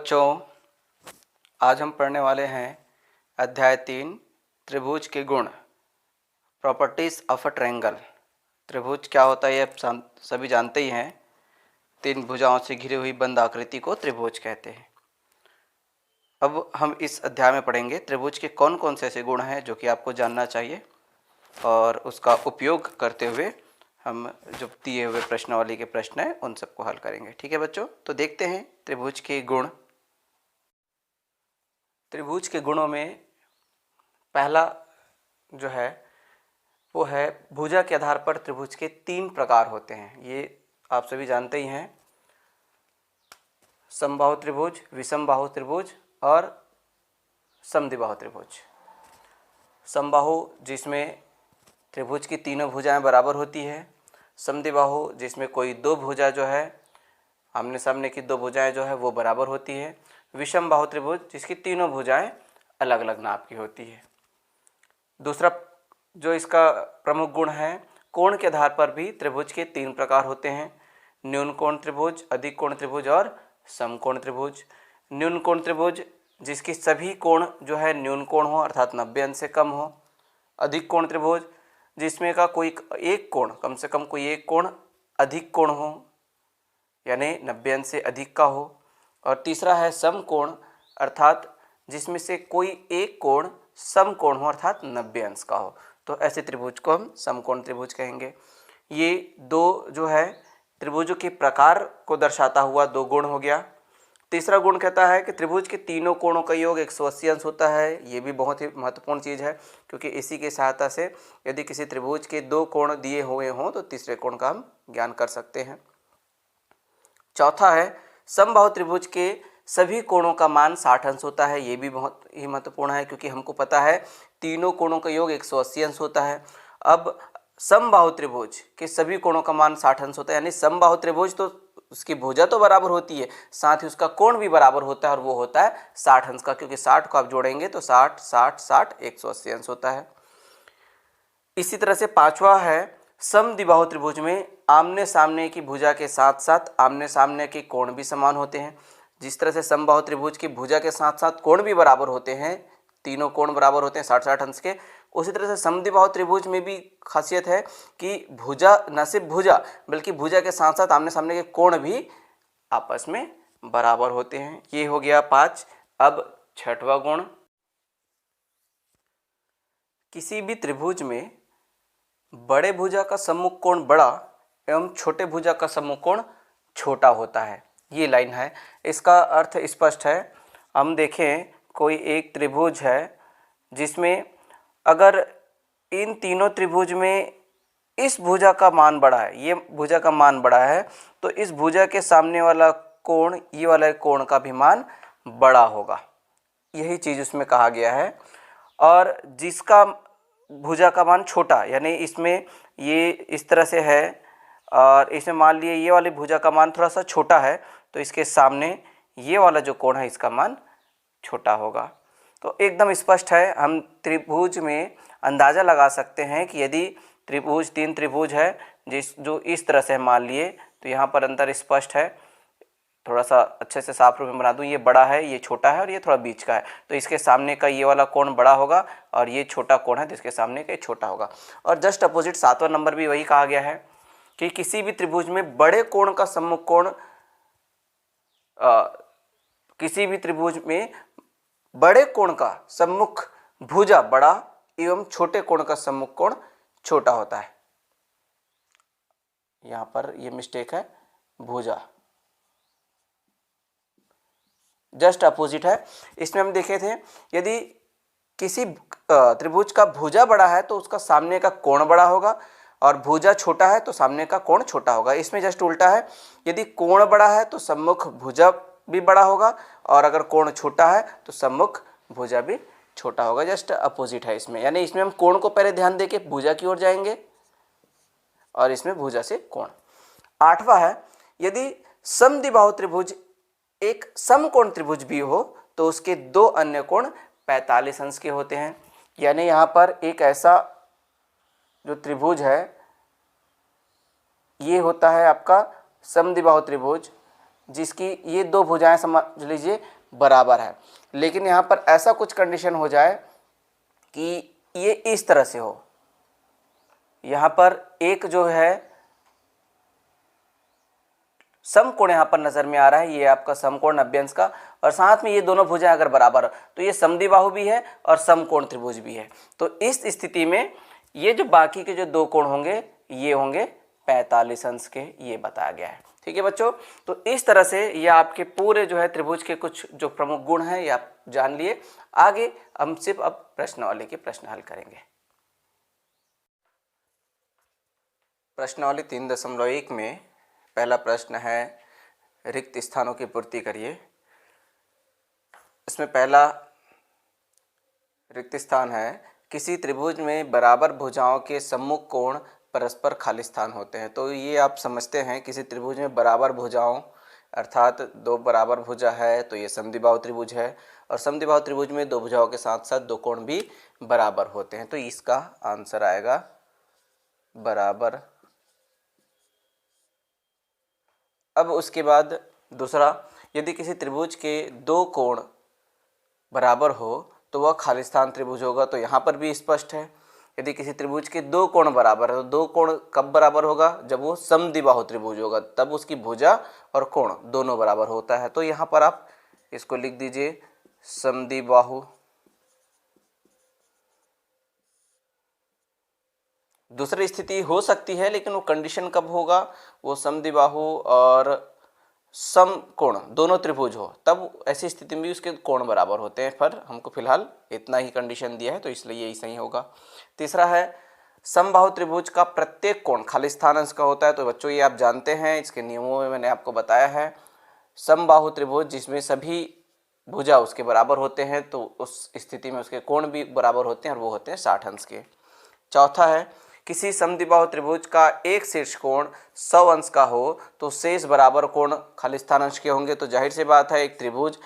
बच्चों, आज हम पढ़ने वाले हैं अध्याय 3 त्रिभुज के गुण, प्रॉपर्टीज ऑफ अ ट्रायंगल। त्रिभुज क्या होता है ये आप सभी जानते ही हैं। 3 भुजाओं से घिरी हुई बंद आकृति को त्रिभुज कहते हैं। अब हम इस अध्याय में पढ़ेंगे त्रिभुज के कौन कौन से ऐसे गुण हैं जो कि आपको जानना चाहिए, और उसका उपयोग करते हुए हम जो दिए हुए प्रश्नावली के प्रश्न हैं उन सबको हल करेंगे। ठीक है बच्चों, तो देखते हैं त्रिभुज के गुण। त्रिभुज के गुणों में पहला जो है वो है भुजा के आधार पर त्रिभुज के 3 प्रकार होते हैं। ये आप सभी जानते ही हैं, समबाहु त्रिभुज, विषमबाहु त्रिभुज और समद्विबाहु त्रिभुज। समबाहु जिसमें त्रिभुज की तीनों भुजाएं बराबर होती है, समद्विबाहु जिसमें कोई 2 भुजा जो है आमने सामने की 2 भुजाएं जो है वो बराबर होती है, विषमबाहु त्रिभुज जिसकी तीनों भुजाएं अलग अलग नाप की होती है। दूसरा जो इसका प्रमुख गुण है, कोण के आधार पर भी त्रिभुज के 3 प्रकार होते हैं, न्यून कोण त्रिभुज, अधिक कोण त्रिभुज और समकोण त्रिभुज। न्यून कोण त्रिभुज जिसकी सभी कोण जो है न्यून कोण हो अर्थात 90 अंश से कम हो। अधिक कोण त्रिभुज जिसमें का कोई एक कोण, कम से कम कोई एक कोण अधिक कोण हो, यानी 90 अंश से अधिक का हो। और तीसरा है समकोण, अर्थात जिसमें से कोई एक कोण समकोण हो अर्थात 90 अंश का हो। तो ऐसे त्रिभुज को हम समकोण त्रिभुज कहेंगे। ये 2 जो है त्रिभुजों के प्रकार को दर्शाता हुआ 2 गुण हो गया। तीसरा गुण कहता है कि त्रिभुज के तीनों कोणों का योग 180 अंश होता है। ये भी बहुत ही महत्वपूर्ण चीज़ है, क्योंकि इसी की सहायता से यदि किसी त्रिभुज के 2 कोण दिए हुए हों तो तीसरे कोण का हम ज्ञान कर सकते हैं। चौथा है समबाहु त्रिभुज के सभी कोणों का मान 60 अंश होता है। ये भी बहुत ही महत्वपूर्ण है, क्योंकि हमको पता है तीनों कोणों का योग 180 अंश होता है। अब समबाहु त्रिभुज के सभी कोणों का मान 60 अंश होता है, यानी समबाहु त्रिभुज तो उसकी भुजा तो बराबर होती है, साथ ही उसका कोण भी बराबर होता है, और वो होता है 60 अंश का, क्योंकि 60 को आप जोड़ेंगे तो 60 60 60 180 अंश होता है। इसी तरह से पांचवा है समद्विबाहु त्रिभुज में आमने सामने की भुजा के साथ साथ आमने सामने के कोण भी समान होते हैं। जिस तरह से समबाहु त्रिभुज की भुजा के साथ साथ कोण भी बराबर होते हैं, तीनों कोण बराबर होते हैं 60 60 अंश के, उसी तरह से समद्विबाहु त्रिभुज में भी खासियत है कि भुजा न सिर्फ भुजा बल्कि भुजा के साथ साथ आमने सामने के कोण भी आपस में बराबर होते हैं। ये हो गया 5। अब 6वां गुण, किसी भी त्रिभुज में बड़े भुजा का सम्मुख कोण बड़ा एवं छोटे भुजा का सम्मुख कोण छोटा होता है। ये लाइन है, इसका अर्थ स्पष्ट है। हम देखें कोई एक त्रिभुज है जिसमें अगर इन तीनों त्रिभुज में इस भुजा का मान बड़ा है, ये भुजा का मान बड़ा है, तो इस भुजा के सामने वाला कोण, ये वाला कोण का भी मान बड़ा होगा। यही चीज़ उसमें कहा गया है। और जिसका भुजा का मान छोटा, यानी इसमें ये इस तरह से है और इसमें मान लिए ये वाली भुजा का मान थोड़ा सा छोटा है, तो इसके सामने ये वाला जो कोण है इसका मान छोटा होगा। तो एकदम स्पष्ट है, हम त्रिभुज में अंदाज़ा लगा सकते हैं कि यदि त्रिभुज 3 त्रिभुज है जो इस तरह से मान लिए, तो यहाँ पर अंतर स्पष्ट है। थोड़ा सा अच्छे से साफ रूप में बना दूँ, ये बड़ा है, ये छोटा है और ये थोड़ा बीच का है, तो इसके सामने का ये वाला कोण बड़ा होगा और ये छोटा कोण है तो इसके सामने का ये छोटा होगा। और जस्ट अपोजिट 7वां नंबर भी वही कहा गया है कि किसी भी त्रिभुज में बड़े कोण का सम्मुख कोण, किसी भी त्रिभुज में बड़े कोण का सम्मुख भुजा बड़ा एवं छोटे कोण का सम्मुख कोण छोटा होता है। यहाँ पर ये मिस्टेक है, भुजा जस्ट अपोजिट है। इसमें हम देखे थे यदि किसी त्रिभुज का भुजा बड़ा है तो उसका सामने का कोण बड़ा होगा, और भुजा छोटा है तो सामने का कोण छोटा होगा। इसमें जस्ट उल्टा है, यदि कोण बड़ा है तो सम्मुख भुजा भी बड़ा होगा, और अगर कोण छोटा है तो सम्मुख भुजा भी छोटा होगा। जस्ट अपोजिट है इसमें, यानी इसमें हम कोण को पहले ध्यान देके भुजा की ओर जाएंगे और इसमें भुजा से कोण। 8वां है यदि समद्विबाहु त्रिभुज एक समकोण त्रिभुज भी हो तो उसके 2 अन्य कोण 45 अंश के होते हैं। यानी यहाँ पर एक ऐसा जो त्रिभुज है ये होता है आपका समद्विबाहु त्रिभुज, जिसकी ये 2 भुजाएं समझ लीजिए बराबर है। लेकिन यहाँ पर ऐसा कुछ कंडीशन हो जाए कि ये इस तरह से हो, यहाँ पर एक जो है समकोण यहाँ पर नजर में आ रहा है, ये आपका समकोण 90 अंश का, और साथ में ये दोनों भुजाएं अगर बराबर हो तो ये समद्विबाहु भी है और समकोण त्रिभुज भी है। तो इस स्थिति में ये जो बाकी के जो दो कोण होंगे ये होंगे 45 अंश के, ये बताया गया है। ठीक है बच्चों, तो इस तरह से ये आपके पूरे जो है त्रिभुज के कुछ जो प्रमुख गुण हैं ये आप जान लिए। आगे हम सिर्फ अब प्रश्नावली के प्रश्न हल करेंगे। प्रश्नावली 3.1 में पहला प्रश्न है रिक्त स्थानों की पूर्ति करिए। इसमें पहला रिक्त स्थान है किसी त्रिभुज में बराबर भुजाओं के सम्मुख कोण परस्पर खाली स्थान होते हैं। तो ये आप समझते हैं किसी त्रिभुज में बराबर भुजाओं अर्थात दो बराबर भुजा है तो ये समद्विबाहु त्रिभुज है, और समद्विबाहु त्रिभुज में दो भुजाओं के साथ साथ दो कोण भी बराबर होते हैं। तो इसका आंसर आएगा बराबर। अब उसके बाद दूसरा, यदि किसी त्रिभुज के दो कोण बराबर हो तो वह खाली स्थान त्रिभुज होगा। तो यहाँ पर भी स्पष्ट है, यदि किसी त्रिभुज के दो कोण बराबर है तो दो कोण कब बराबर होगा, जब वो समद्विबाहु त्रिभुज होगा, तब उसकी भुजा और कोण दोनों बराबर होता है। तो यहाँ पर आप इसको लिख दीजिए समद्विबाहु। दूसरी स्थिति हो सकती है लेकिन वो कंडीशन कब होगा, वो समद्विबाहु और समकोण दोनों त्रिभुज हो, तब ऐसी स्थिति में भी उसके कोण बराबर होते हैं। पर हमको फिलहाल इतना ही कंडीशन दिया है तो इसलिए यही सही होगा। तीसरा है समबाहु त्रिभुज का प्रत्येक कोण खाली स्थान अंश का होता है। तो बच्चों ये आप जानते हैं, इसके नियमों में मैंने आपको बताया है। समबाहु त्रिभुज जिसमें सभी भुजा उसके बराबर होते हैं तो उस स्थिति में उसके कोण भी बराबर होते हैं और वो होते हैं 60 अंश के। चौथा है किसी समद्विबाहु त्रिभुज का एक शीर्ष कोण 100 अंश का हो तो शेष बराबर कोण खाली स्थान अंश के होंगे। तो जाहिर सी बात है एक त्रिभुज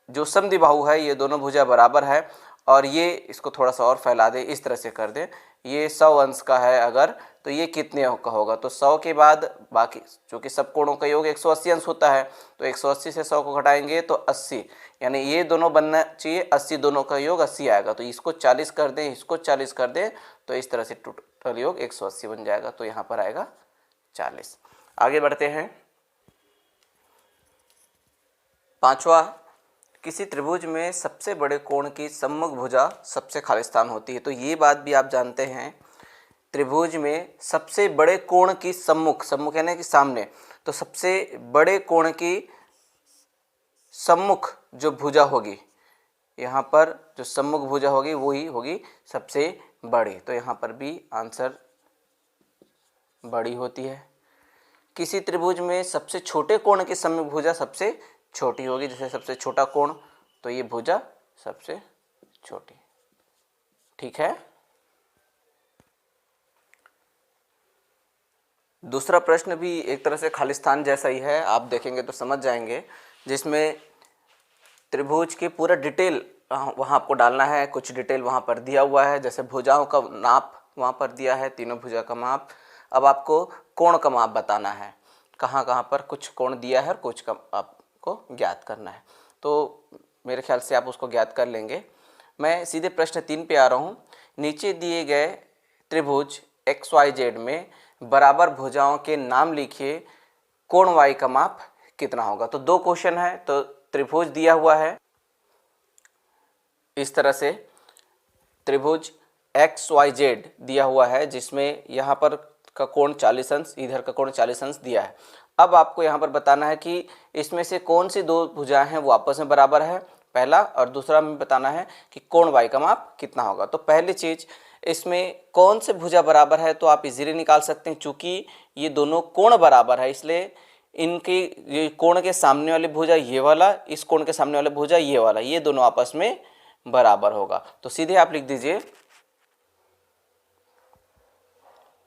जो समद्विबाहु है ये दोनों भुजा बराबर है, और ये इसको थोड़ा सा और फैला दे, इस तरह से कर दे, ये 100 अंश का है अगर, तो ये कितने का होगा, तो 100 के बाद बाकी चूँकि सब कोणों का योग 180 अंश होता है तो 180 से 100 को घटाएंगे तो 80, यानी ये दोनों बनना चाहिए 80, दोनों का योग 80 आएगा। तो इसको 40 कर दें, इसको 40 कर दें, तो इस तरह से टोटल योग 180 बन जाएगा। तो यहाँ पर आएगा 40। आगे बढ़ते हैं। पांचवा, किसी त्रिभुज में सबसे बड़े कोण की सम्मुख भुजा सबसे खाली स्थान होती है। तो ये बात भी आप जानते हैं, त्रिभुज में सबसे बड़े कोण की सम्मुख, सम्मुख यानी कि सामने, तो सबसे बड़े कोण की सम्मुख जो भुजा होगी, यहाँ पर जो सम्मुख भुजा होगी वही होगी सबसे बड़ी। तो यहाँ पर भी आंसर बड़ी होती है। किसी त्रिभुज में सबसे छोटे कोण की सम्मुख भुजा सबसे छोटी होगी, जैसे सबसे छोटा कोण तो ये भुजा सबसे छोटी। ठीक है। दूसरा प्रश्न भी एक तरह से खाली स्थान जैसा ही है, आप देखेंगे तो समझ जाएंगे, जिसमें त्रिभुज की पूरा डिटेल वहाँ आपको डालना है। कुछ डिटेल वहाँ पर दिया हुआ है, जैसे भुजाओं का नाप वहाँ पर दिया है, तीनों भुजा का माप। अब आपको कोण का माप बताना है, कहाँ कहाँ पर कुछ कोण दिया है और कुछ का आपको ज्ञात करना है। तो मेरे ख्याल से आप उसको ज्ञात कर लेंगे। मैं सीधे प्रश्न 3 पे आ रहा हूँ। नीचे दिए गए त्रिभुज XYZ में बराबर भुजाओं के नाम लिखिए, कोण Y का माप कितना होगा। तो 2 क्वेश्चन है, तो त्रिभुज दिया हुआ है इस तरह से, त्रिभुज XYZ दिया हुआ है जिसमें यहाँ पर का कोण 40 अंश, इधर का कोण 40 अंश दिया है। अब आपको यहाँ पर बताना है कि इसमें से कौन सी 2 भुजाएं हैं वो आपस में बराबर है, पहला, और दूसरा में बताना है कि कोण Y का माप कितना होगा। तो पहली चीज़, इसमें कौन से भुजा बराबर है तो आप इजीली निकाल सकते हैं, चूँकि ये दोनों कोण बराबर है इसलिए इनके ये कोण के सामने वाली भुजा ये वाला, इस कोण के सामने वाला भुजा ये वाला, ये दोनों आपस में बराबर होगा। तो सीधे आप लिख दीजिए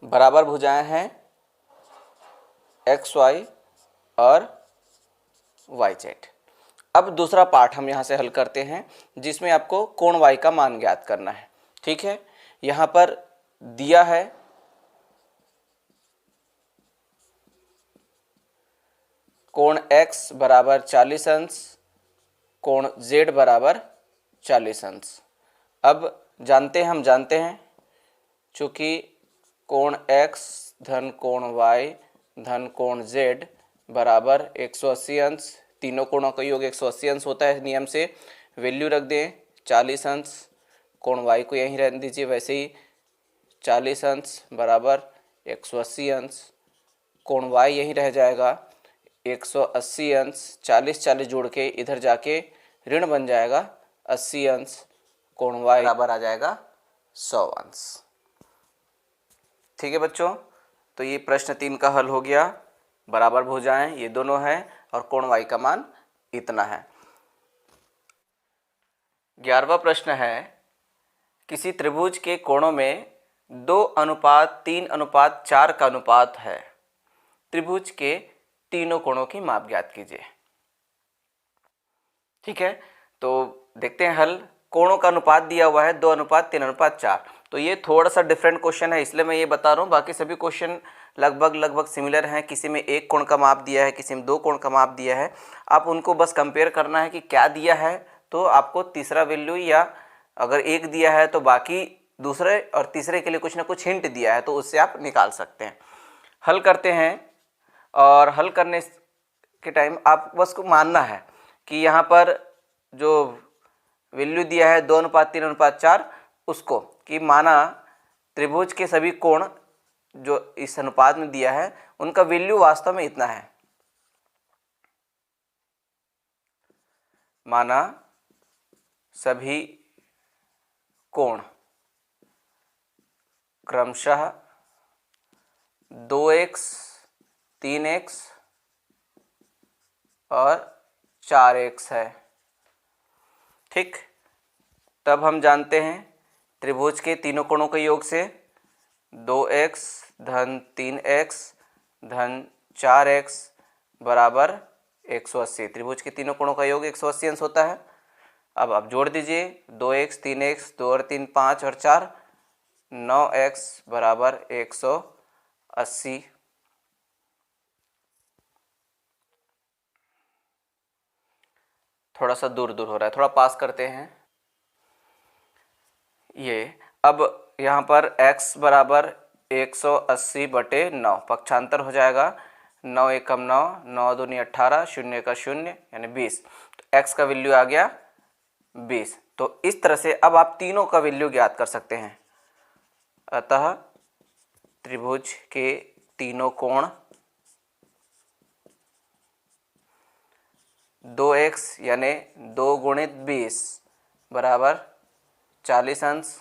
बराबर भुजाएं हैं XY और YZ। अब दूसरा पार्ट हम यहाँ से हल करते हैं जिसमें आपको कोण Y का मान ज्ञात करना है। ठीक है, यहाँ पर दिया है कोण X बराबर 40 अंश, कोण Z बराबर 40 अंश। अब हम जानते हैं चूँकि कोण X धन कोण Y धन कोण Z बराबर 180 अंश, तीनों कोणों का योग 180 अंश होता है नियम से। वैल्यू रख दें 40 अंश, कोण Y को यहीं रहने दीजिए वैसे ही 40 अंश बराबर 180 अंश, कोण Y यहीं रह जाएगा 180 अंश, 40 जोड़ के इधर जाके ऋण बन जाएगा 80 अंश, कोण Y बराबर आ जाएगा 100 अंश। ठीक है बच्चों, तो ये प्रश्न 3 का हल हो गया। बराबर भुजाएं ये दोनों हैं और कोण Y का मान इतना है। 11वां प्रश्न है, किसी त्रिभुज के कोणों में 2:3:4 का अनुपात है, त्रिभुज के तीनों कोणों की माप ज्ञात कीजिए। ठीक है, तो देखते हैं हल। कोणों का अनुपात दिया हुआ है 2:3:4। तो ये थोड़ा सा डिफरेंट क्वेश्चन है इसलिए मैं ये बता रहा हूँ, बाकी सभी क्वेश्चन लगभग सिमिलर हैं। किसी में एक कोण का माप दिया है, किसी में 2 कोण का माप दिया है। आप उनको बस कंपेयर करना है कि क्या दिया है, तो आपको तीसरा वैल्यू या अगर एक दिया है तो बाकी दूसरे और तीसरे के लिए कुछ ना कुछ हिंट दिया है तो उससे आप निकाल सकते हैं। हल करते हैं और हल करने के टाइम आप बस को मानना है कि यहाँ पर जो वैल्यू दिया है 2:3:4 उसको कि माना त्रिभुज के सभी कोण जो इस अनुपात में दिया है उनका वैल्यू वास्तव में इतना है। माना सभी कोण क्रमशः 2x 3x और 4x है। ठीक, तब हम जानते हैं त्रिभुज के तीनों कोणों के योग से 2x धन 3x धन 4x बराबर 180। त्रिभुज के तीनों कोणों का योग 180 अंश होता है। अब आप जोड़ दीजिए 2x 3x 2 और 3 5 और 4 9x बराबर 180। थोड़ा सा दूर हो रहा है, थोड़ा पास करते हैं ये। अब यहाँ पर x बराबर 180/9 पक्षांतर हो जाएगा। 9 एकम 9, 9 दूनी 18, 0 का 0 यानी 20। तो x का वैल्यू आ गया 20। तो इस तरह से अब आप तीनों का वैल्यू ज्ञात कर सकते हैं। अतः त्रिभुज के तीनों कोण 2x यानी 2 गुणित 20 बराबर 40 अंश,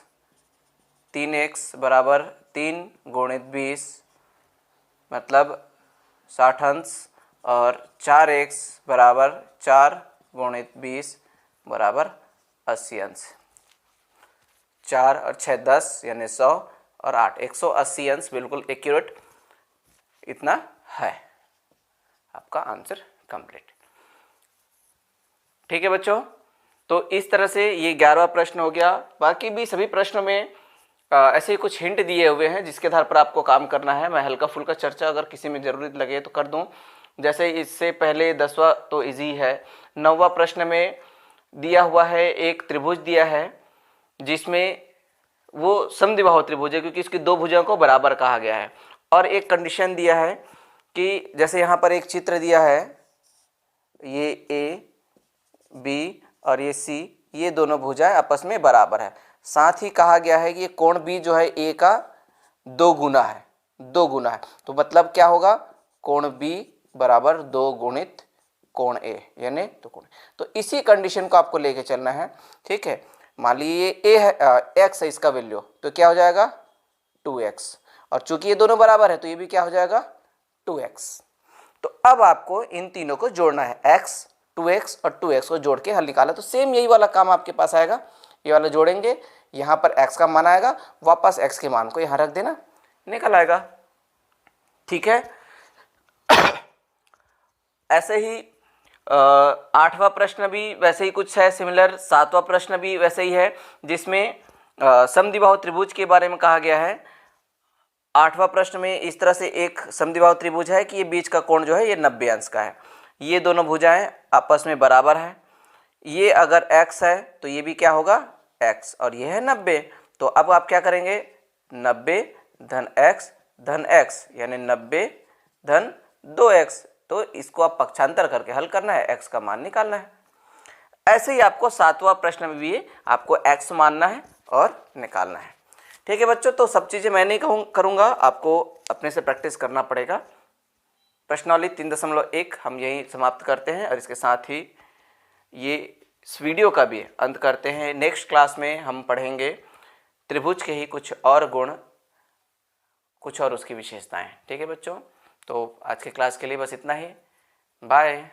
3x बराबर 3 गुणित 20 मतलब 60 अंश और 4x बराबर 4 गुणित 20 बराबर 80 अंश। 4 और 6 10 यानी 100 और 8 180 अंश बिल्कुल एक्यूरेट इतना है। आपका आंसर कंप्लीट। ठीक है बच्चों, तो इस तरह से ये 11वां प्रश्न हो गया। बाकी भी सभी प्रश्नों में ऐसे ही कुछ हिंट दिए हुए हैं जिसके आधार पर आपको काम करना है। मैं हल्का फुल्का चर्चा अगर किसी में ज़रूरत लगे तो कर दूं। जैसे इससे पहले 10वां तो इजी है। 9वां प्रश्न में दिया हुआ है एक त्रिभुज दिया है जिसमें वो समद्विबाहु त्रिभुज है क्योंकि इसकी दो भुजाओं को बराबर कहा गया है। और एक कंडीशन दिया है कि जैसे यहाँ पर एक चित्र दिया है, ये ए बी और ये सी, ये दोनों भुजाएं आपस में बराबर है। साथ ही कहा गया है कि ये कोण बी जो है ए का 2 गुना है, 2 गुना है। तो मतलब क्या होगा, कोण बी बराबर 2 गुणित कोण ए यानी 2 कोण। तो इसी कंडीशन को आपको लेके चलना है। ठीक है, मान लीजिए ए है एक्स है इसका वैल्यू, तो क्या हो जाएगा 2x, और चूंकि ये दोनों बराबर है तो ये भी क्या हो जाएगा 2x। तो अब आपको इन तीनों को जोड़ना है, x 2x और 2x को जोड़ के हल निकाला। तो सेम यही वाला काम आपके पास आएगा। ये वाला जोड़ेंगे, यहाँ पर x का मान आएगा, वापस x के मान को यहाँ रख देना, निकल आएगा। ठीक है, ऐसे ही 8वां प्रश्न भी वैसे ही कुछ है सिमिलर। 7वां प्रश्न भी वैसे ही है जिसमें समद्विबाहु त्रिभुज के बारे में कहा गया है। 8वां प्रश्न में इस तरह से एक समद्विबाहु त्रिभुज है कि ये बीच का कोण जो है ये 90 अंश का है। ये दोनों भुजाएं आपस में बराबर है। ये अगर x है तो ये भी क्या होगा x, और ये है 90। तो अब आप क्या करेंगे, 90 धन x यानी 90 धन 2x। तो इसको आप पक्षांतर करके हल करना है, x का मान निकालना है। ऐसे ही आपको 7वां प्रश्न में भी आपको x मानना है और निकालना है। ठीक है बच्चों, तो सब चीज़ें मैं नहीं करूँगा, आपको अपने से प्रैक्टिस करना पड़ेगा। प्रश्नावली 3.1 हम यही समाप्त करते हैं और इसके साथ ही ये इस वीडियो का भी अंत करते हैं। नेक्स्ट क्लास में हम पढ़ेंगे त्रिभुज के ही कुछ और गुण, कुछ और उसकी विशेषताएं। ठीक है बच्चों, तो आज के क्लास के लिए बस इतना ही। बाय।